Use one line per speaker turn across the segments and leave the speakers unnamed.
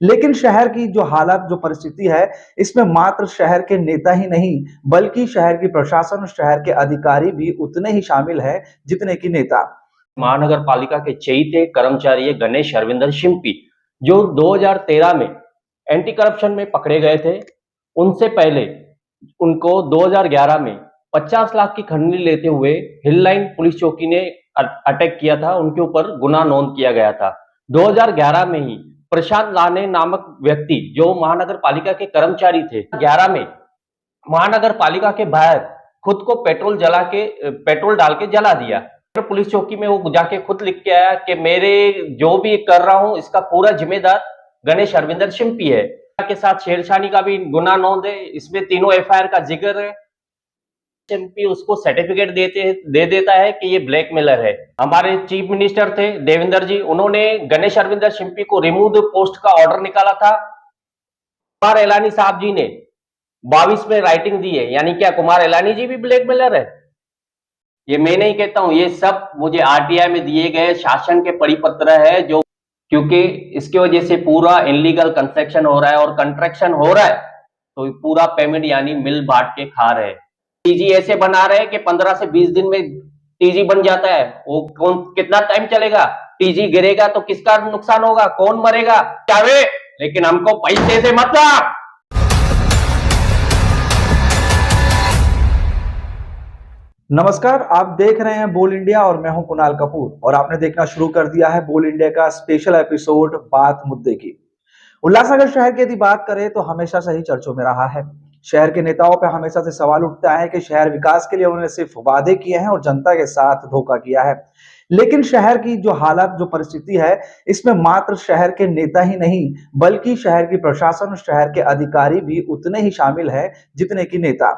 लेकिन शहर की जो हालत, जो परिस्थिति है, इसमें मात्र शहर के नेता ही नहीं, बल्कि शहर की प्रशासन और शहर के अधिकारी भी उतने ही शामिल हैं जितने कि नेता।
महानगर पालिका के चयित कर्मचारी है गणेश अरविंदर शिंपी, जो 2013 में एंटी करप्शन में पकड़े गए थे। उनसे पहले उनको 2011 में 50 लाख की खंडनी लेते हुए हिल लाइन पुलिस चौकी ने अटैक किया था, उनके ऊपर गुना नोंद किया गया था। 2011 में ही प्रशांत लाने नामक व्यक्ति, जो महानगर पालिका के कर्मचारी थे, 11 में महानगर पालिका के बाहर खुद को पेट्रोल डाल के जला दिया। पुलिस चौकी में वो जाके खुद लिख के आया कि मेरे जो भी कर रहा हूं इसका पूरा जिम्मेदार गणेश अरविंदर शिंपी है। के साथ छेड़छाड़ी का भी गुना नोंद है, इसमें तीनों एफआईआर का जिक्र है। शिंपी उसको सर्टिफिकेट दे देता है कि ये ब्लैकमेलर है। हमारे चीफ मिनिस्टर थे देवेंद्र जी, उन्होंने गणेश अरविंदर शिंपी को रिमूव द पोस्ट का ऑर्डर निकाला था। कुमार एलानी साहब जी ने 22 में राइटिंग दी है, यानी क्या कुमार एलानी जी भी ब्लैकमेलर है? ये मैं नहीं कहता हूं, ये सब मुझे आरटीआई में दिए गए शासन के परिपत्र है, जो क्योंकि इसकी वजह से पूरा इनलीगल कंस्ट्रक्शन हो रहा है और कंस्ट्रक्शन हो रहा है, तो पूरा पेमेंट यानी मिल बांट के खा रहे हैं। टीजी ऐसे बना रहे हैं कि 15 से 20 दिन में टीजी बन जाता है। वो कौन कितना टाइम चलेगा? टीजी गिरेगा तो किसका नुकसान होगा? कौन मरेगा? चाहे, लेकिन हमको पैसे से मतलब।
नमस्कार, आप देख रहे हैं बोल इंडिया और मैं हूं कुणाल कपूर और आपने देखना शुरू कर दिया है बोल इंडिया का स्पेशल एपिसोड बात मुद्दे की। उल्लासनगर शहर की यदि बात करें तो हमेशा से ही चर्चों में रहा है। शहर के नेताओं पर हमेशा से सवाल उठता है कि शहर विकास के लिए उन्होंने सिर्फ वादे किए हैं और जनता के साथ धोखा किया है। लेकिन शहर की जो हालत, जो परिस्थिति है, इसमें मात्र शहर के नेता ही नहीं, बल्कि शहर की प्रशासन और शहर के अधिकारी भी उतने ही शामिल हैं जितने कि नेता।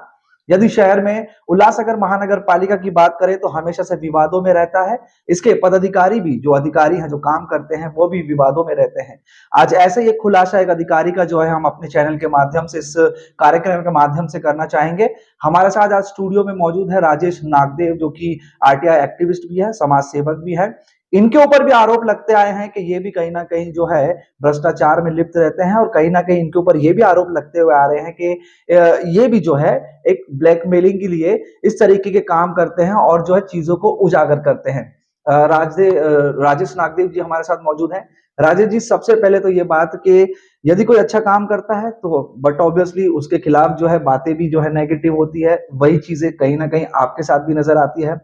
यदि शहर में उल्लासनगर महानगर पालिका की बात करें तो हमेशा से विवादों में रहता है। इसके पदाधिकारी भी, जो अधिकारी हैं, जो काम करते हैं, वो भी विवादों में रहते हैं। आज ऐसे ही एक खुलासा एक अधिकारी का जो है हम अपने चैनल के माध्यम से, इस कार्यक्रम के माध्यम से करना चाहेंगे। हमारे साथ आज स्टूडियो में मौजूद है राजेश नागदेव, जो कि आरटीआई एक्टिविस्ट भी है, समाज सेवक भी है। इनके ऊपर भी आरोप लगते आए हैं कि ये भी कहीं ना कहीं जो है भ्रष्टाचार में लिप्त रहते हैं और कहीं ना कहीं इनके ऊपर ये भी आरोप लगते हुए आ रहे हैं कि ये भी जो है एक ब्लैकमेलिंग के लिए इस तरीके के काम करते हैं और जो है चीजों को उजागर करते हैं। राजेश नागदेव जी हमारे साथ मौजूद हैं। राजेश जी, सबसे पहले तो ये बात कि यदि कोई अच्छा काम करता है तो बट ऑब्वियसली उसके खिलाफ जो है बातें भी जो है नेगेटिव होती है, वही चीजें कहीं ना कहीं आपके साथ भी नजर आती है।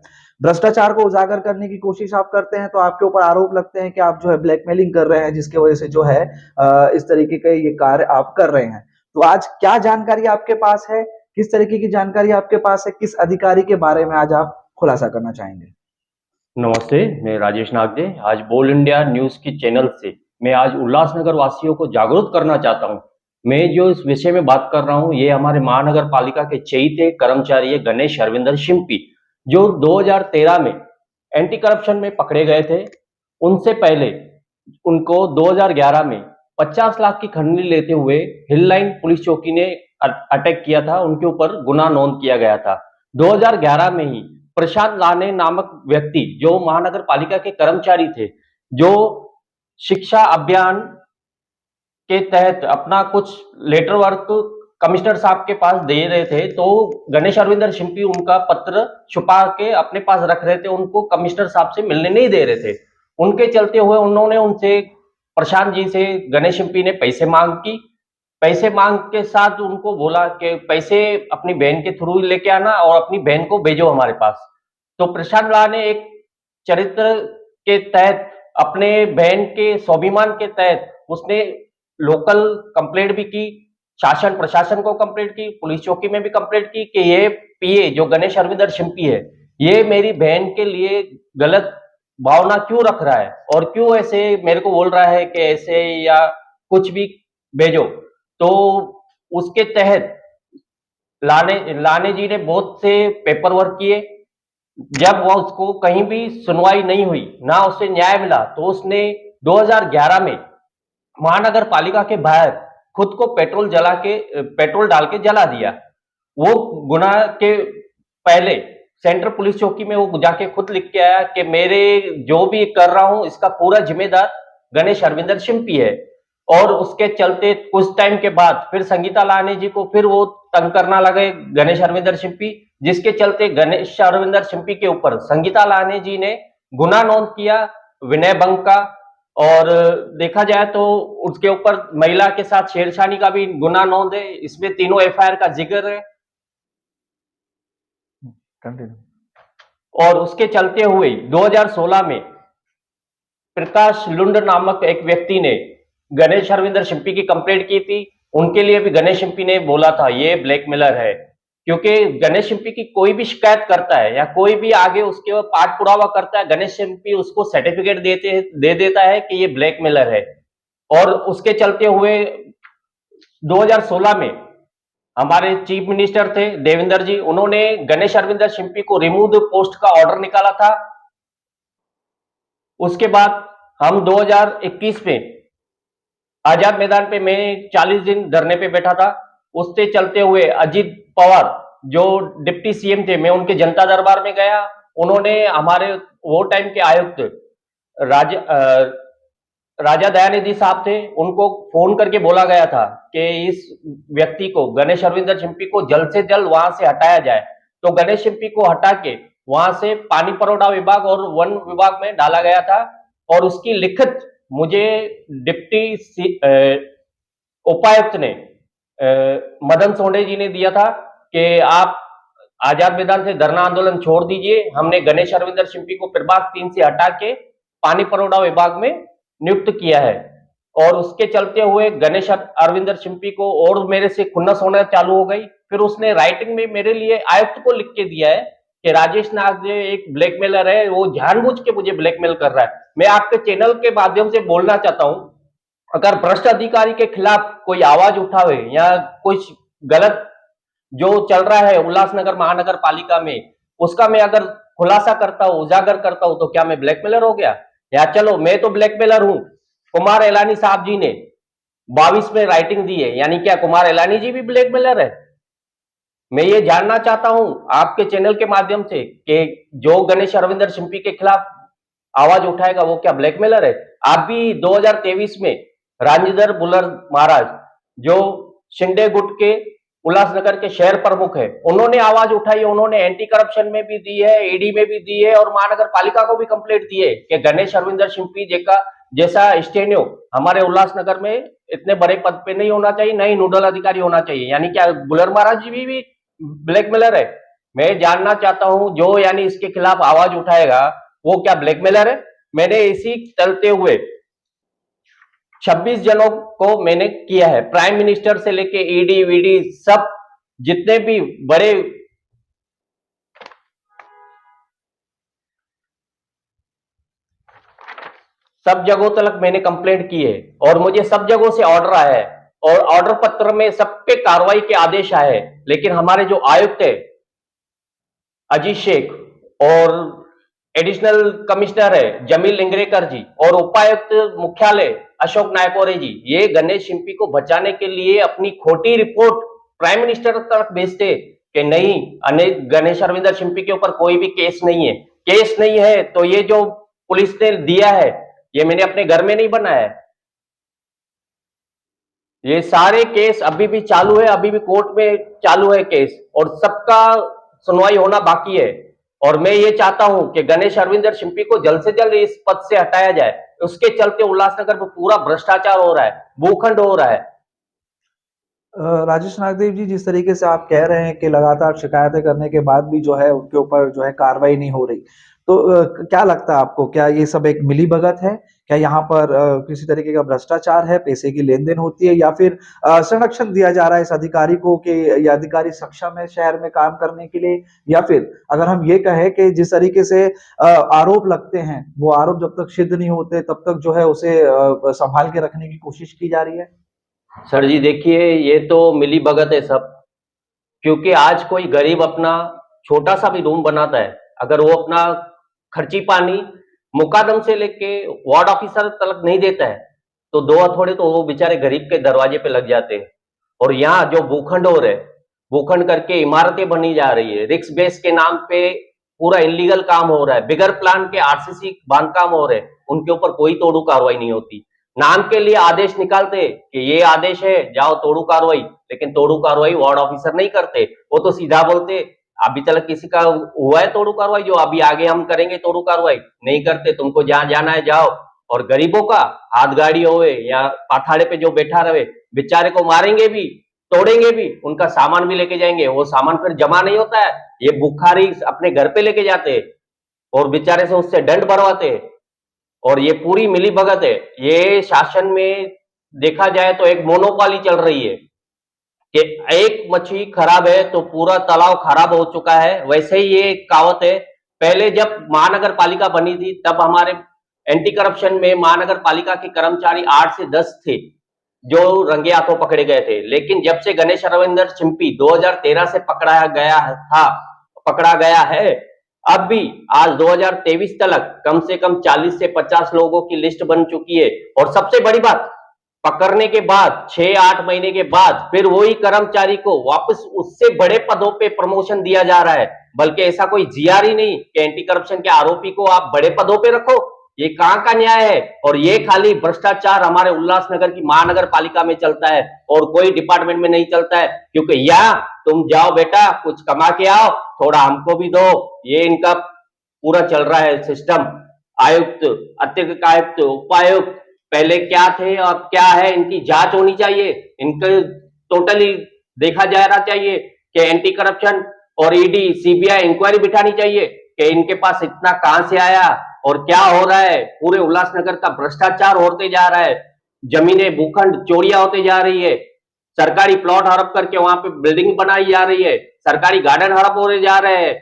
भ्रष्टाचार को उजागर करने की कोशिश आप करते हैं तो आपके ऊपर आरोप लगते हैं कि आप जो है ब्लैकमेलिंग कर रहे हैं, जिसकी वजह से जो है इस तरीके के ये कार्य आप कर रहे हैं। तो आज क्या जानकारी आपके पास है, किस तरीके की जानकारी आपके पास है, किस अधिकारी के बारे में आज आप खुलासा करना चाहेंगे?
नमस्ते, मैं राजेश नागदे। आज बोल इंडिया न्यूज की चैनल से मैं आज उल्लासनगर वासियों को जागरूक करना चाहता हूं। मैं जो इस विषय में बात कर रहा हूं, ये हमारे महानगर पालिका के चयित कर्मचारी है गणेश अरविंदर शिंपी, जो 2013 में एंटी करप्शन में पकड़े गए थे। उनसे पहले उनको 2011 में 50 लाख की खंडनी लेते हुए हिल लाइन पुलिस चौकी ने अटैक किया था, उनके ऊपर गुना नोंद किया गया था। 2011 में ही प्रशांत लाने नामक व्यक्ति, जो महानगर पालिका के कर्मचारी थे, जो शिक्षा अभियान के तहत अपना कुछ लेटर वर्क कमिश्नर साहब के पास दे रहे थे, तो गणेश अरविंदर शिंपी उनका पत्र छुपा के अपने पास रख रहे थे, उनको कमिश्नर साहब से मिलने नहीं दे रहे थे। उनके चलते हुए उन्होंने उनसे, प्रशांत जी से गणेश शिंपी ने पैसे मांग की। पैसे मांग के साथ उनको बोला कि पैसे अपनी बहन के थ्रू लेके आना और अपनी बहन को भेजो हमारे पास। तो प्रशांत लाल ने एक चरित्र के तहत, अपने बहन के स्वाभिमान के तहत, उसने लोकल कंप्लेंट भी की, शासन प्रशासन को कंप्लेंट की, पुलिस चौकी में भी कंप्लेंट की कि ये पीए जो गणेश अरविंदर शिंपी है, ये मेरी बहन के लिए गलत भावना क्यों रख रहा है और क्यों ऐसे मेरे को बोल रहा है कि ऐसे या कुछ भी भेजो। तो उसके तहत लाने जी ने बहुत से पेपर वर्क किए। जब वह उसको कहीं भी सुनवाई नहीं हुई, ना उसे न्याय मिला, तो उसने 2011 में महानगर पालिका के बाहर खुद को पेट्रोल डाल के जला दिया। वो गुना के पहले सेंट्रल पुलिस चौकी में वो जाके खुद लिख के आया कि मेरे जो भी कर रहा हूं इसका पूरा जिम्मेदार गणेश अरविंदर शिंपी है। और उसके चलते कुछ टाइम के बाद फिर संगीता लाहनी जी को फिर वो तंग करना लगे गणेश अरविंदर शिंपी, जिसके चलते गणेश अरविंदर शिंपी के ऊपर संगीता लाहनी जी ने गुना नोंद किया विनय भंग का। और देखा जाए तो उसके ऊपर महिला के साथ छेड़छाड़ी का भी गुना नोंद है। इसमें तीनों एफआईआर का जिक्र है। और उसके चलते हुए 2016 में प्रकाश लुंड नामक एक व्यक्ति ने गणेश अरविंदर शिंपी की कंप्लेंट की थी। उनके लिए भी गणेश शिंपी ने बोला था ये ब्लैकमेलर है, क्योंकि गणेश शिंपी की कोई भी शिकायत करता है या कोई भी आगे उसके पाठ पुरावा करता है, गणेश शिंपी उसको सर्टिफिकेट दे देता है कि ये ब्लैकमेलर है। और उसके चलते हुए 2016 में हमारे चीफ मिनिस्टर थे देवेंद्र जी, उन्होंने गणेश अरविंदर शिंपी को रिमूव पोस्ट का ऑर्डर निकाला था। उसके बाद हम 2021 में आजाद मैदान पे मैं 40 दिन धरने पे बैठा था। उससे चलते हुए अजीत पवार जो डिप्टी सीएम थे, मैं उनके जनता दरबार में गया। उन्होंने हमारे वो टाइम के आयुक्त राजा दयानिधि साहब थे, उनको फोन करके बोला गया था कि इस व्यक्ति को गणेश अरविंदर शिंपी को जल्द से जल्द वहां से हटाया जाए। तो गणेश शिंपी को हटा के वहां से पानी परोड़ा विभाग और वन विभाग में डाला गया था। और उसकी लिखित मुझे डिप्टी उपायुक्त ने मदन सोंडे जी ने दिया था कि आप आजाद मैदान से धरना आंदोलन छोड़ दीजिए। हमने गणेश अरविंदर शिंपी को प्रभाग 3 से हटा के पानी परोड़ा विभाग में नियुक्त किया है। और उसके चलते हुए गणेश अरविंदर शिंपी को और मेरे से खुन्नस होना चालू हो गई। फिर उसने राइटिंग में मेरे लिए आयुक्त को लिख के दिया है कि राजेश नाग जी एक ब्लैकमेलर है, वो जानबूझ के मुझे ब्लैकमेल कर रहा है। मैं आपके चैनल के माध्यम से बोलना चाहता हूं, अगर भ्रष्ट अधिकारी के खिलाफ कोई आवाज उठावे या कुछ गलत जो चल रहा है उल्लासनगर महानगर पालिका में, उसका मैं अगर खुलासा करता हूं, उजागर करता हूं, तो क्या मैं ब्लैकमेलर हो गया? या चलो मैं तो ब्लैकमेलर हूं, कुमार एलानी साहब जी ने 22 में राइटिंग दी है, यानी क्या कुमार एलानी जी भी ब्लैकमेलर है? मैं ये जानना चाहता हूं आपके चैनल के माध्यम से कि जो गणेश अरविंदर शिंपी के खिलाफ आवाज उठाएगा वो क्या ब्लैकमेलर है? आप भी 2023 में राजेंद्र बुलर महाराज जो शिंदे गुट के उल्लासनगर के शहर प्रमुख है, उन्होंने आवाज उठाई, उन्होंने एंटी करप्शन में भी दी है, ईडी में भी दी है और महानगर पालिका को भी कंप्लेंट दी है कि गणेश अरविंदर शिंपी जैसा स्टेनियो हमारे उल्लासनगर में इतने बड़े पद पे नहीं होना चाहिए, नहीं नोडल अधिकारी होना चाहिए। यानी क्या बुलर महाराज जी भी ब्लैकमेलर है? मैं जानना चाहता हूं जो यानी इसके खिलाफ आवाज उठाएगा वो क्या ब्लैकमेलर है? मैंने इसी चलते हुए 26 जनों को मैंने किया है, प्राइम मिनिस्टर से लेके ईडी वीडी सब जितने भी बड़े सब जगहों तक मैंने कंप्लेंट की है और मुझे सब जगहों से ऑर्डर आया है और ऑर्डर पत्र में सब पे कार्रवाई के आदेश आए हैं। लेकिन हमारे जो आयुक्त है अजीत शेख और एडिशनल कमिश्नर है जमील लिंगरेकर जी और उपायुक्त मुख्यालय अशोक नायकोरे जी, ये गणेश शिंपी को बचाने के लिए अपनी खोटी रिपोर्ट प्राइम मिनिस्टर तक भेजते कि नहीं गणेश अरविंदर शिंपी के ऊपर कोई भी केस नहीं है। केस नहीं है तो ये जो पुलिस ने दिया है ये मैंने अपने घर में नहीं बनाया है। ये सारे केस अभी भी चालू है, अभी भी कोर्ट में चालू है केस और सबका सुनवाई होना बाकी है। और मैं ये चाहता हूं कि गणेश अरविंदर शिंपी को जल्द से जल्द इस पद से हटाया जाए। उसके चलते उल्लासनगर में पूरा भ्रष्टाचार हो रहा है, भूखंड हो रहा है।
राजेश नागदेव जी, जिस तरीके से आप कह रहे हैं कि लगातार शिकायतें करने के बाद भी जो है उनके ऊपर जो है कार्रवाई नहीं हो रही, तो क्या लगता है आपको, क्या ये सब एक मिलीभगत है? क्या यहाँ पर किसी तरीके का भ्रष्टाचार है, पैसे की लेन देन होती है, या फिर संरक्षण दिया जा रहा है इस अधिकारी को कि यह अधिकारी सक्षम है शहर में काम करने के लिए? या फिर अगर हम ये कहें कि जिस तरीके से आरोप लगते हैं वो आरोप जब तक सिद्ध नहीं होते तब तक जो है उसे संभाल के रखने की कोशिश की जा रही है?
सर जी देखिए, ये तो मिली भगत है सब, क्योंकि आज कोई गरीब अपना छोटा सा भी रूम बनाता है, अगर वो अपना खर्ची पानी मुकादम से लेके वार्ड ऑफिसर तक नहीं देता है तो 2 हथौड़े तो वो बेचारे गरीब के दरवाजे पे लग जाते हैं। और यहाँ जो भूखंड हो रहे, भूखंड करके इमारतें बनी जा रही है, रिक्स बेस के नाम पे पूरा इलीगल काम हो रहा है, बिगर प्लान के आरसीसी बांधकाम हो रहे, उनके ऊपर कोई तोड़ू कार्रवाई नहीं होती। नाम के लिए आदेश निकालते कि ये आदेश है, जाओ तोड़ू कार्रवाई, लेकिन तोड़ू कार्रवाई वार्ड ऑफिसर नहीं करते। वो तो सीधा बोलते अभी तक किसी का हुआ है तोड़ू कार्रवाई, जो अभी आगे हम करेंगे तोड़ू कार्रवाई नहीं करते, तुमको जहां जाना है जाओ। और गरीबों का हाथ गाड़ी होवे या पाथाड़े पे जो बैठा रहे, बेचारे को मारेंगे भी, तोड़ेंगे भी, उनका सामान भी लेके जाएंगे। वो सामान फिर जमा नहीं होता है, ये बुखारी अपने घर पे लेके जाते हैं और बेचारे से उससे दंड भरवाते हैं। और ये पूरी मिली भगत है। ये शासन में देखा जाए तो एक मोनोपोली चल रही है कि एक मछली खराब है तो पूरा तालाब खराब हो चुका है। वैसे ही ये एक कहावत है, पहले जब महानगर पालिका बनी थी तब हमारे एंटी करप्शन में महानगर पालिका के कर्मचारी 8 से 10 थे जो रंगे हाथों पकड़े गए थे। लेकिन जब से गणेश रविंदर चिंपी 2013 से पकड़ा गया है, अब भी आज 2023 तक कम से कम 40 से 50 लोगों की लिस्ट बन चुकी है। और सबसे बड़ी बात, पकड़ने के बाद 6-8 महीने के बाद फिर वही कर्मचारी को वापस उससे बड़े पदों पे प्रमोशन दिया जा रहा है। बल्कि ऐसा कोई जीआर ही नहीं कि एंटी करप्शन के आरोपी को आप बड़े पदों पे रखो। ये कहां का न्याय है? और ये खाली भ्रष्टाचार हमारे उल्लासनगर की महानगर पालिका में चलता है और कोई डिपार्टमेंट में नहीं चलता है। क्योंकि यहाँ तुम जाओ बेटा कुछ कमा के आओ, थोड़ा हमको भी दो, ये इनका पूरा चल रहा है सिस्टम। आयुक्त, अतिरिक्त आयुक्त, उपायुक्त पहले क्या थे अब क्या है, इनकी जांच होनी चाहिए। इनको टोटली देखा जाना चाहिए कि एंटी करप्शन और ईडी सीबीआई इंक्वायरी बिठानी चाहिए कि इनके पास इतना कहां से आया और क्या हो रहा है। पूरे उल्लासनगर का भ्रष्टाचार होते जा रहा है, जमीनें भूखंड चोरियां होते जा रही है, सरकारी प्लॉट हड़प करके वहां पे बिल्डिंग बनाई जा रही है, सरकारी गार्डन हड़प होते जा रहे हैं।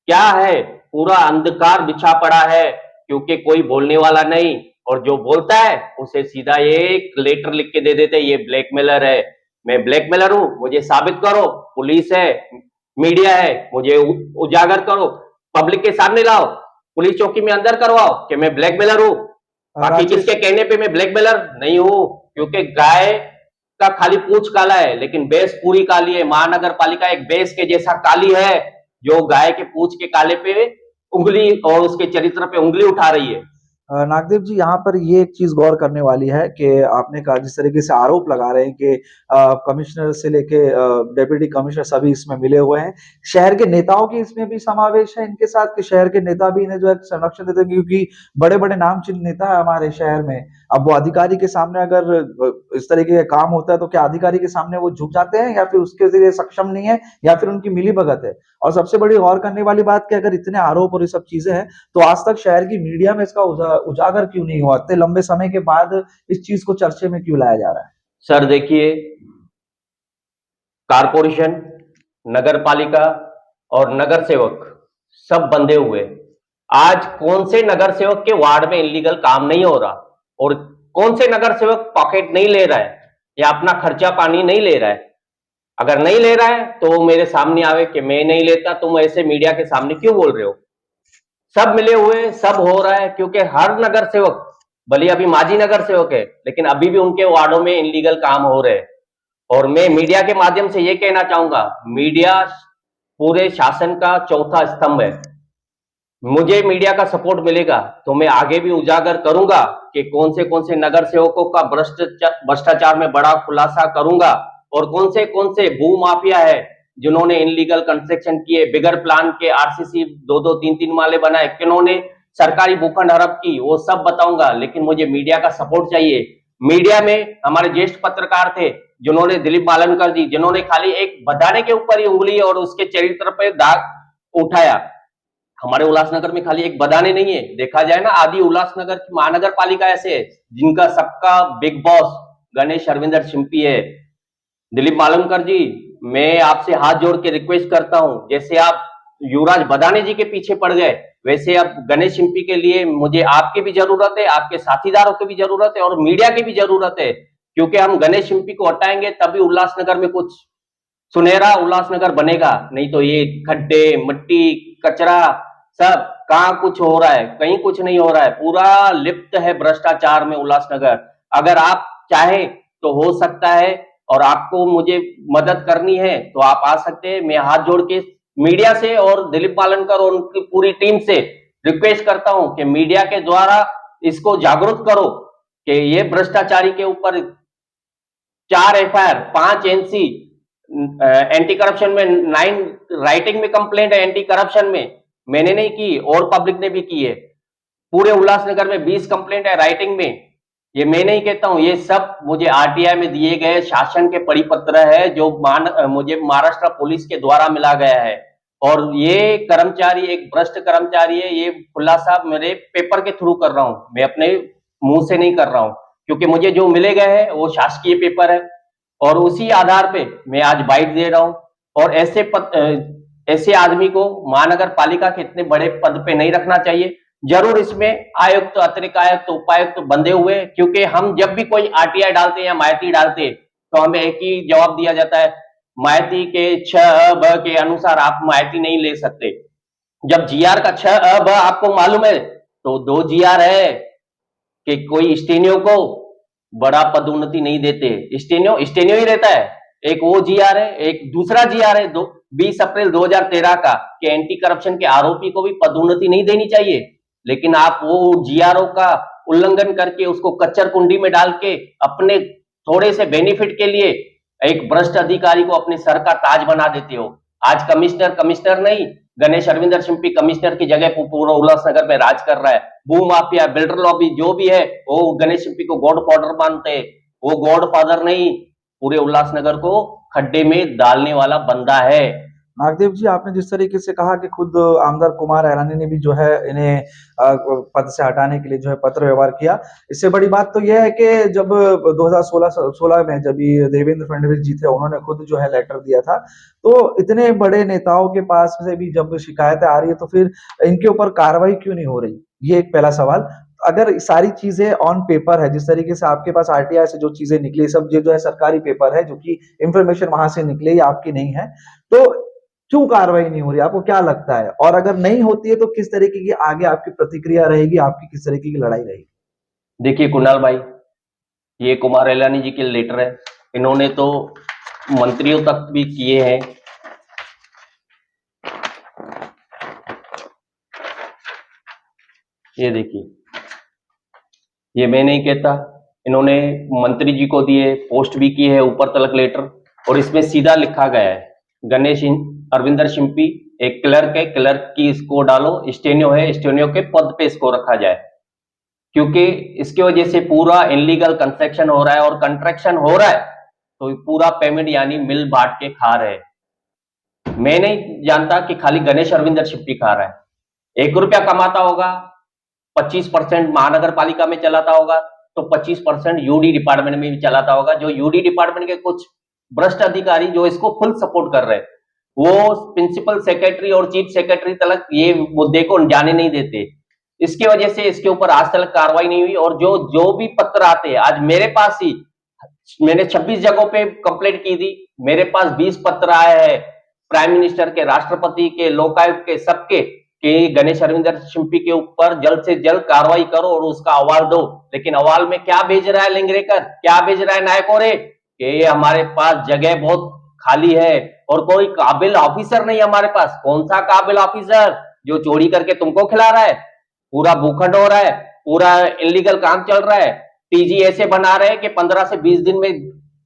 क्या है, पूरा अंधकार बिछा पड़ा है क्योंकि कोई बोलने वाला नहीं। और जो बोलता है उसे सीधा एक लेटर लिख के दे देते, ये ब्लैकमेलर है, मैं ब्लैकमेलर हूं, मुझे साबित करो। पुलिस है, मीडिया है, मुझे उजागर करो, पब्लिक के सामने लाओ, पुलिस चौकी में अंदर करवाओ कि मैं ब्लैकमेलर हूं। बाकी
राजेश,
किसके कहने पे मैं ब्लैकमेलर नहीं हूं। क्योंकि गाय का खाली पूंछ काला है लेकिन बेस पूरी काली है। महानगर पालिका एक बेस के जैसा काली है जो गाय के पूंछ के काले पे उंगली और उसके चरित्र पे उंगली उठा रही है।
नागदेव जी, यहाँ पर ये एक चीज गौर करने वाली है कि आपने कहा जिस तरीके से आरोप लगा रहे हैं कि कमिश्नर से लेके डेप्यूटी कमिश्नर सभी इसमें मिले हुए हैं, शहर के नेताओं की इसमें भी समावेश है इनके साथ, कि शहर के नेता भी इन्हें जो है संरक्षण देते हैं, क्योंकि बड़े बड़े नामचीन नेता है हमारे शहर में। अब वो अधिकारी के सामने अगर इस तरीके का काम होता है तो क्या अधिकारी के सामने वो झुक जाते हैं, या फिर उसके लिए सक्षम नहीं है, या फिर उनकी मिली भगत है? और सबसे बड़ी गौर करने वाली बात कि अगर इतने आरोप और ये सब चीजें हैं तो आज तक शहर की मीडिया में इसका उजागर क्यों नहीं हुआ? इतने लंबे समय के बाद इस चीज को चर्चे में क्यों लाया जा रहा है?
सर देखिए, कारपोरेशन, नगर पालिका और नगर सेवक सब बंधे हुए। आज कौन से नगर सेवक के वार्ड में इलीगल काम नहीं हो रहा और कौन से नगर सेवक पॉकेट नहीं ले रहा है या अपना खर्चा पानी नहीं ले रहा है? अगर नहीं ले रहा है तो मेरे सामने आवे कि मैं नहीं लेता, तुम ऐसे मीडिया के सामने क्यों बोल रहे हो? सब मिले हुए सब हो रहा है क्योंकि हर नगर सेवक, भले अभी माजी नगर सेवक है लेकिन अभी भी उनके वार्डों में इलीगल काम हो रहे हैं। और मैं मीडिया के माध्यम से ये कहना चाहूंगा, मीडिया पूरे शासन का चौथा स्तंभ है। मुझे मीडिया का सपोर्ट मिलेगा तो मैं आगे भी उजागर करूंगा कि कौन से नगर सेवकों का भ्रष्टाचार में बड़ा खुलासा करूंगा और कौन से भू माफिया है जिन्होंने इनलीगल कंस्ट्रक्शन किए, बिगर प्लान के आरसीसी 2-2, 3-3 माले बनाए, किन्होंने सरकारी भूखंड हड़प की, वो सब बताऊंगा। लेकिन मुझे मीडिया का सपोर्ट चाहिए। मीडिया में हमारे ज्येष्ठ पत्रकार थे जिन्होंने दिलीप मालनकर जी, जिन्होंने खाली एक बधाने के ऊपर ही उंगली और उसके चरित्र पर दाग उठाया। हमारे उल्लासनगर में खाली एक बदाने नहीं है, देखा जाए ना आदि उल्लासनगर की महानगर पालिका ऐसे है जिनका सबका बिग बॉस गणेश रविंदर शिंपी है। दिलीप मालनकर जी, मैं आपसे हाथ जोड़ के रिक्वेस्ट करता हूं, जैसे आप युवराज बदाने जी के पीछे पड़ गए वैसे अब गणेश शिंपी के लिए मुझे आपकी भी जरूरत है, आपके साथीदारों की भी जरूरत है और मीडिया की भी जरूरत है। क्योंकि हम गणेश शिंपी को हटाएंगे तभी उल्लासनगर में कुछ सुनहरा उल्लासनगर बनेगा, नहीं तो ये खड्डे, मिट्टी, कचरा सब कहाँ कुछ हो रहा है, कहीं कुछ नहीं हो रहा है। पूरा लिप्त है भ्रष्टाचार में उल्लासनगर। अगर आप चाहे तो हो सकता है और आपको मुझे मदद करनी है तो आप आ सकते हैं। मैं हाथ जोड़ के मीडिया से और दिलीप पालनकर और उनकी पूरी टीम से रिक्वेस्ट करता हूं कि मीडिया के द्वारा इसको जागरूक करो कि ये भ्रष्टाचारी के ऊपर 4 एफआईआर, 5 एनसी, एंटी करप्शन में 9 राइटिंग में कंप्लेंट है, एंटी करप्शन में मैंने नहीं की और पब्लिक ने भी की है। पूरे उल्लासनगर में 20 कंप्लेंट है राइटिंग में, ये मैं नहीं कहता हूं, ये सब मुझे आरटीआई में दिए गए शासन के परिपत्र है जो मुझे महाराष्ट्र पुलिस के द्वारा मिला गया है। और ये कर्मचारी एक भ्रष्ट कर्मचारी है, ये खुलासा मेरे पेपर के थ्रू कर रहा हूं, मैं अपने मुंह से नहीं कर रहा हूं, क्योंकि मुझे जो मिले गए हैं वो शासकीय पेपर है और उसी आधार पे मैं आज बाइट दे रहा हूं। और ऐसे आदमी को महानगर पालिका के इतने बड़े पद पे नहीं रखना चाहिए। जरूर इसमें आयुक्त, अतिरिक्त आयुक्त, उपायुक्त बंधे हुए, क्योंकि हम जब भी कोई आरटीआई डालते हैं या माइती डालते हैं तो हमें एक ही जवाब दिया जाता है, माइती के 6(ब) के अनुसार आप माइती नहीं ले सकते। जब जीआर का 6(ब) आपको मालूम है तो 2 जीआर है कि कोई स्टेनियो को बड़ा पदोन्नति नहीं देते, स्टेनियो स्टेनियो ही रहता है। एक वो जीआर है, एक दूसरा जीआर है 20 अप्रैल 2013 का कि एंटी करप्शन के आरोपी को भी पदोन्नति नहीं देनी चाहिए, लेकिन आप वो जीआरओ का उल्लंघन करके उसको कच्चर कुंडी में डाल के अपने थोड़े से बेनिफिट के लिए एक भ्रष्ट अधिकारी को अपने सर का ताज बना देते हो। आज कमिश्नर नहीं, गणेश अरविंदर शिंपी कमिश्नर की जगह पूरा उल्लासनगर में राज कर रहा है। भू माफिया, बिल्डर लॉबी जो भी है वो गणेश शिंपी को गॉड फादर मानते हैं, वो गॉड फादर नहीं, पूरे उल्लासनगर को खड्डे में डालने वाला बंदा है।
नागदेव जी, आपने जिस तरीके से कहा कि खुद आमदार कुमार ईरानी ने भी जो है इन्हें पद से हटाने के लिए जो है पत्र व्यवहार किया, इससे बड़ी बात तो यह है कि जब 2016 में जब ये देवेंद्र फडणवीस जी थे, उन्होंने खुद जो है लेटर दिया था, तो इतने बड़े नेताओं के पास से भी जब शिकायतें आ रही है तो फिर इनके ऊपर कार्रवाई क्यों नहीं हो रही? ये एक पहला सवाल। अगर सारी चीजें ऑन पेपर है, जिस तरीके से आपके पास आरटीआई से जो चीजें निकली, सब ये जो है सरकारी पेपर है, जो कि इंफॉर्मेशन वहां से निकले, ये आपकी नहीं है, तो क्यों कार्रवाई नहीं हो रही? आपको क्या लगता है? और अगर नहीं होती है तो किस तरीके की आगे आपकी प्रतिक्रिया रहेगी, आपकी किस तरीके की लड़ाई रहेगी?
देखिए कुणाल भाई, ये कुमार ईरानी जी के लेटर है, इन्होंने तो मंत्रियों तक भी किए हैं। ये देखिए, ये मैं नहीं कहता, इन्होंने मंत्री जी को दिए, पोस्ट भी की है ऊपर तलक लेटर, और इसमें सीधा लिखा गया है गणेश अरविंदर शिंपी एक क्लर्क है, क्लर्क की इसको डालो, स्टेनियो है, स्टेनियो के पद पे इसको रखा जाए, क्योंकि इसकी वजह से पूरा इनलीगल कंस्ट्रक्शन हो रहा है और कंस्ट्रक्शन हो रहा है तो पूरा पेमेंट यानी मिल बांट के खा रहे हैं। मैं नहीं जानता कि खाली गणेश अरविंदर शिंपी खा रहा है, 1 रुपया कमाता होगा, 25% महानगर पालिका में चलाता होगा, तो 25% यूडी डिपार्टमेंट में भी चलाता होगा, जो यूडी डिपार्टमेंट के कुछ भ्रष्ट अधिकारी जो इसको फुल सपोर्ट कर रहे हैं, वो प्रिंसिपल सेक्रेटरी और चीफ सेक्रेटरी तक ये मुद्दे को जाने नहीं देते। इसकी वजह से इसके ऊपर आज तक कार्रवाई नहीं हुई। और जो जो भी पत्र आते हैं, आज मेरे पास ही मैंने 26 जगहों पे कंप्लेंट की थी, मेरे पास 20 पत्र आए हैं प्राइम मिनिस्टर के, राष्ट्रपति के, लोकायुक्त के, सबके, कि गणेश अरविंदर शिंपी के ऊपर जल्द से जल्द कार्रवाई करो और उसका अहवाल दो। लेकिन अहवाल में क्या भेज रहा है लिंगरेकर, क्या भेज रहा है नायकोरे, कि हमारे पास जगह बहुत खाली है और कोई काबिल ऑफिसर नहीं हमारे पास। कौन सा काबिल ऑफिसर जो चोरी करके तुमको खिला रहा है? पूरा भूखंड हो रहा है, पूरा इलीगल काम चल रहा है, टीजी ऐसे बना रहे हैं कि 15 से 20 दिन में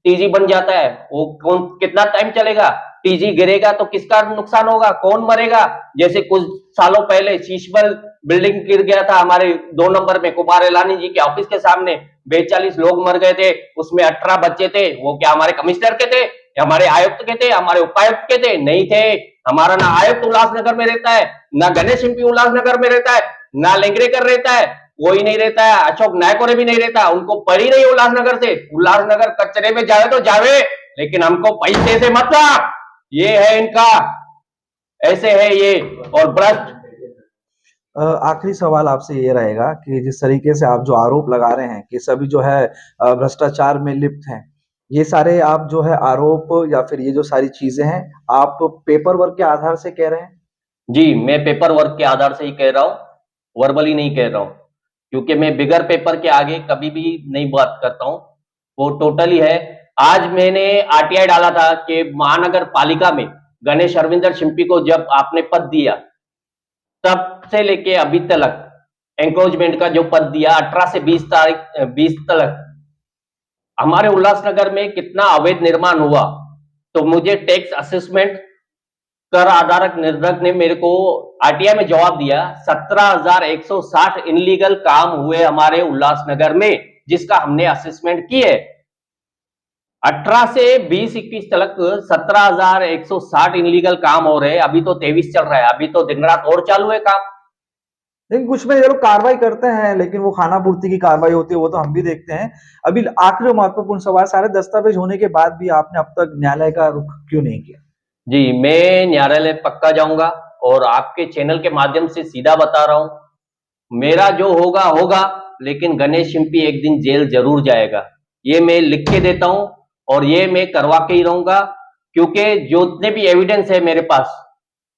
टीजी बन जाता है। वो कौन, कितना टाइम चलेगा? टीजी गिरेगा तो किसका नुकसान होगा, कौन मरेगा? जैसे कुछ सालों पहले शीशमहल बिल्डिंग गिर गया था हमारे 2 नंबर में कुमार ईरानी जी के ऑफिस के सामने, 42 लोग मर गए थे, उसमें 18 बच्चे थे। वो क्या हमारे कमिश्नर के थे, हमारे आयुक्त के थे, हमारे उपायुक्त के थे? नहीं थे। हमारा ना आयुक्त उल्लासनगर में रहता है, ना गणेश शिंपी उल्लासनगर में रहता है, ना लेंगरेकर रहता है, कोई नहीं रहता है, अशोक नायकोरे भी नहीं रहता, उनको पड़ी नहीं उल्लासनगर से। उल्लासनगर कचरे में जावे तो जावे, लेकिन हमको पैसे से मतलब, ये है इनका, ऐसे है ये। और भ्रष्ट
आखिरी सवाल आपसे ये रहेगा कि जिस तरीके से आप जो आरोप लगा रहे हैं कि सभी जो है भ्रष्टाचार में लिप्त हैं, ये सारे आप जो है आरोप या फिर ये जो सारी चीजें हैं, आप पेपर वर्क के आधार से कह रहे हैं?
जी, मैं पेपर वर्क के आधार से ही कह रहा हूं, वर्बली नहीं कह रहा हूं, क्योंकि मैं बिगर पेपर के आगे कभी भी नहीं बात करता हूं। वो टोटली है। आज मैंने आरटीआई डाला था कि महानगर पालिका में गणेश अरविंदर शिंपी को जब आपने पद दिया, तब से लेके अभी तक एंक्रोचमेंट का जो पद दिया 18 से 20 तक हमारे उल्लासनगर में कितना अवैध निर्माण हुआ, तो मुझे टैक्स असेसमेंट कर आधारक निर्धक ने मेरे को आरटीआई में जवाब दिया 17,160 इनलीगल काम हुए हमारे उल्लासनगर में, जिसका हमने असेसमेंट किए। 18 से 20-21 तक 17,160 इनलीगल काम हो रहे हैं। अभी तो 23 चल रहा है, अभी तो दिन रात और चालू है काम।
लेकिन कुछ में ये लोग कार्रवाई करते हैं, लेकिन वो खाना पूर्ति की कार्रवाई होती है वो तो हम भी देखते हैं। अभी आखिरी महत्वपूर्ण सवाल, सारे दस्तावेज होने के बाद भी आपने अब तक न्यायालय का रुख क्यों नहीं किया?
जी, मैं न्यायालय पक्का जाऊंगा और आपके चैनल के माध्यम से सीधा बता रहा हूं, मेरा जो होगा होगा, लेकिन गणेश शिंपी एक दिन जेल जरूर जाएगा। ये मैं लिख के देता हूं और ये मैं करवा के ही रहूंगा, क्योंकि जितने भी एविडेंस है मेरे पास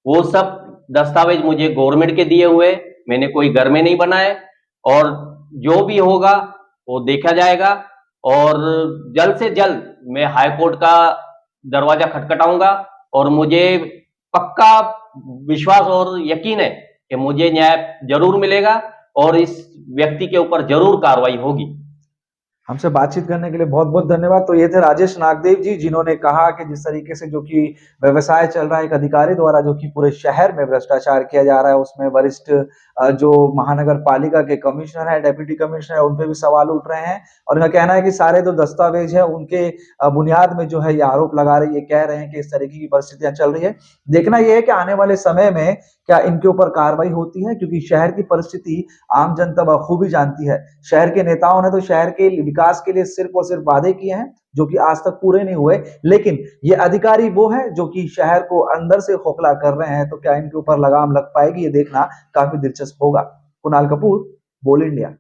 वो सब दस्तावेज मुझे गवर्नमेंट के दिए हुए, मैंने कोई घर में नहीं बनाए, और जो भी होगा वो देखा जाएगा। और जल्द से जल्द मैं हाई कोर्ट का दरवाजा खटखटाऊंगा और मुझे पक्का विश्वास और यकीन है कि मुझे न्याय जरूर मिलेगा और इस व्यक्ति के ऊपर जरूर कार्रवाई होगी।
हमसे बातचीत करने के लिए बहुत बहुत धन्यवाद। तो ये थे राजेश नागदेव जी, जिन्होंने कहा कि जिस तरीके से जो कि व्यवसाय चल रहा है एक अधिकारी द्वारा, जो कि पूरे शहर में भ्रष्टाचार किया जा रहा है, उसमें वरिष्ठ जो महानगर पालिका के कमिश्नर है, डेप्यूटी कमिश्नर है, उन पे भी सवाल उठ रहे हैं। और इनका कहना है कि सारे जो दस्तावेज है उनके बुनियाद में जो है ये आरोप लगा रहे, ये कह रहे हैं कि इस तरीके की परिस्थितियां चल रही है। देखना यह है कि आने वाले समय में क्या इनके ऊपर कार्रवाई होती है, क्योंकि शहर की परिस्थिति आम जनता बखूबी जानती है। शहर के नेताओं ने तो शहर के विकास के लिए सिर्फ और सिर्फ वादे किए हैं, जो कि आज तक पूरे नहीं हुए। लेकिन ये अधिकारी वो है जो कि शहर को अंदर से खोखला कर रहे हैं, तो क्या इनके ऊपर लगाम लग पाएगी, ये देखना काफी दिलचस्प होगा। कुणाल कपूर, बोल इंडिया।